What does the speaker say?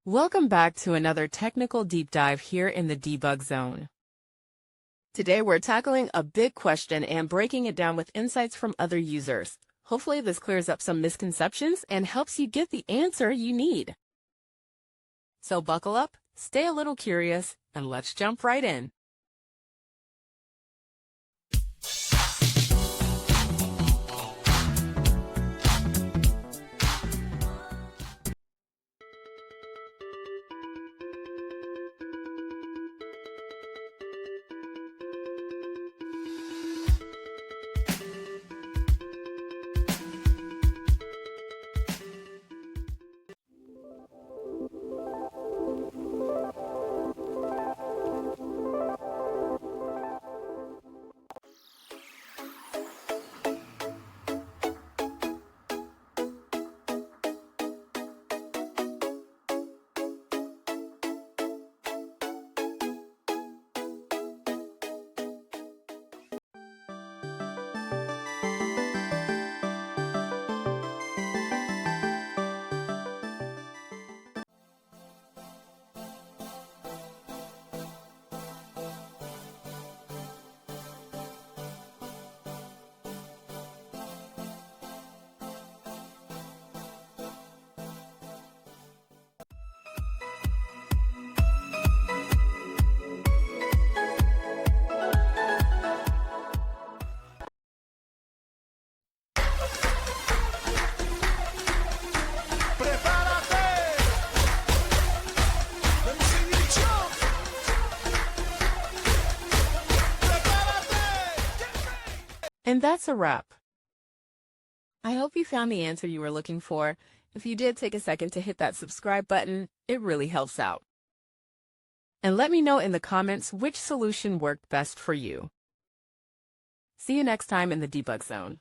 Welcome back to another technical deep dive here in the debug zone. Today we're tackling a big question and breaking it down with insights from other users. Hopefully this clears up some misconceptions and helps you get the answer you need. So buckle up, stay a little curious, and let's jump right in. And that's a wrap. I hope you found the answer you were looking for. If you did, take a second to hit that subscribe button. It really helps out. And let me know in the comments which solution worked best for you. See you next time in the debug zone.